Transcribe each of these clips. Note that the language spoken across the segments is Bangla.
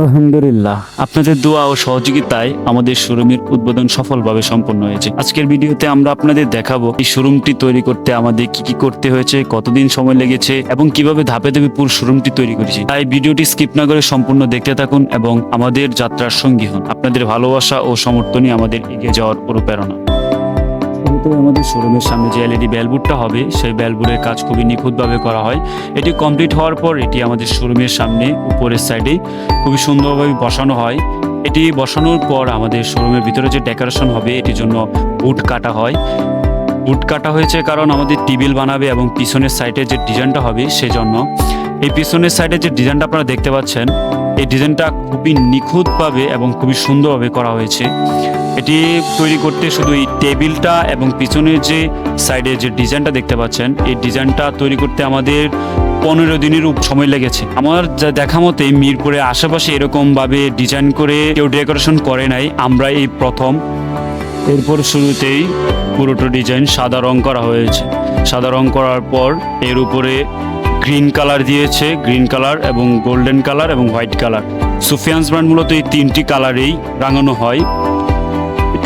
আলহামদুলিল্লাহ, আপনাদের দোয়া ও সহযোগিতায় আমাদের শোরুমের উদ্বোধন সফলভাবে সম্পন্ন হয়েছে। আজকের ভিডিওতে আমরা আপনাদের দেখাবো এই শোরুমটি তৈরি করতে আমাদের কি কি করতে হয়েছে, কতদিন সময় লেগেছে এবং কিভাবে ধাপে ধাপে পুরো শোরুমটি তৈরি করেছি। তাই ভিডিওটি স্কিপ না করে সম্পূর্ণ দেখতে থাকুন এবং আমাদের যাত্রার সঙ্গী হন। আপনাদের ভালোবাসা ও সমর্থনই আমাদের এগিয়ে যাওয়ার অনুপ্রেরণা। শুরুতে আমাদের শোরুমের সামনে যে এলইডি ব্যালবোর্ডটা হবে, সেই ব্যালবোর্ডের কাজ খুবই নিখুঁতভাবে করা হয়। এটি কমপ্লিট হওয়ার পর এটি আমাদের শোরুমের সামনে উপরের সাইডে খুবই সুন্দরভাবে বসানো হয়। এটি বসানোর পর আমাদের শোরুমের ভিতরে যে ডেকোরেশন হবে এটির জন্য উড কাটা হয়। উড কাটা হয়েছে কারণ আমাদের টেবিল বানাবে এবং পিছনের সাইডে যে ডিজাইনটা হবে সেজন্য। এই পিছনের সাইডে যে ডিজাইনটা আপনারা দেখতে পাচ্ছেন, এই ডিজাইনটা খুবই নিখুঁতভাবে এবং খুবই সুন্দরভাবে করা হয়েছে। এটি তৈরি করতে শুধু এই টেবিলটা এবং পিছনের যে সাইডে যে ডিজাইনটা দেখতে পাচ্ছেন, এই ডিজাইনটা তৈরি করতে আমাদের 15 দিনের সময় লেগেছে। আমার যা দেখা মতে মিরপুরের আশেপাশে এরকমভাবে ডিজাইন করে কেউ ডেকোরেশন করে নাই, আমরা এই প্রথম। এরপর শুরুতেই পুরোটা ডিজাইন সাদা রং করা হয়েছে। সাদা রং করার পর এর উপরে গ্রিন কালার দিয়েছে, গ্রিন কালার এবং গোল্ডেন কালার এবং হোয়াইট কালার। সুফিয়ানস ব্র্যান্ড মূলত এই 3টি কালারেই রাঙানো হয়।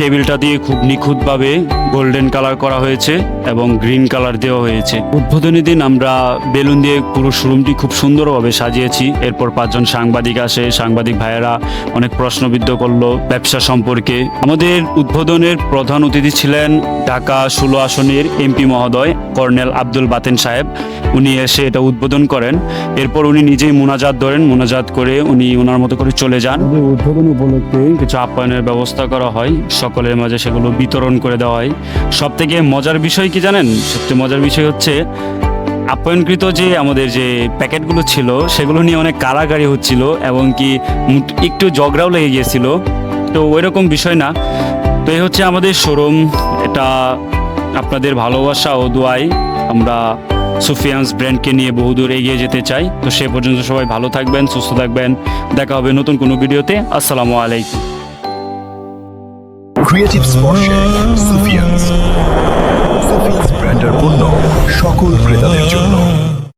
টেবিলটা দিয়ে খুব নিখুঁতভাবে গোল্ডেন কালার করা হয়েছে এবং গ্রিন কালার দেওয়া হয়েছে। উদ্বোধনী দিন আমরা বেলুন দিয়ে পুরো শোরুমটি খুব সুন্দরভাবে সাজিয়েছি। এরপর 5 জন সাংবাদিক আসে, সাংবাদিক ভাইয়েরা অনেক প্রশ্নবিদ্ধ করলো ব্যবসা সম্পর্কে। আমাদের উদ্বোধনের প্রধান অতিথি ছিলেন ঢাকা 16 আসনের এমপি মহোদয় কর্নেল আব্দুল বাতেন সাহেব। উনি এসে এটা উদ্বোধন করেন। এরপর উনি নিজেই মোনাজাত ধরেন, মোনাজাত করে উনি ওনার মতো করে চলে যান। উদ্বোধন উপলক্ষে কিছু আপ্যায়নের ব্যবস্থা করা হয়, সকলের মাঝে সেগুলো বিতরণ করে দেওয়া হয়। সব থেকে মজার বিষয় কি জানেন? সবচেয়ে মজার বিষয় হচ্ছে আপ্যায়নকৃত যে আমাদের যে প্যাকেটগুলো ছিল সেগুলো নিয়ে অনেক কাড়াকাড়ি হচ্ছিল এবং কি একটু ঝগড়াও লেগে গিয়েছিল। তো ওই রকম বিষয় না। তো এই হচ্ছে আমাদের শোরুম। এটা আপনাদের ভালোবাসা ও দোয়ায় আমরা সুফিয়ানস ব্র্যান্ডকে নিয়ে বহুদূর এগিয়ে যেতে চাই। তো সে পর্যন্ত সবাই ভালো থাকবেন, সুস্থ থাকবেন। দেখা হবে নতুন কোনো ভিডিওতে। আসসালামু আলাইকুম। ক্রিয়েটিভ স্পর্শে সুফিয়ানস ব্র্যান্ডের পণ্য সকল ক্রেতাদের জন্য।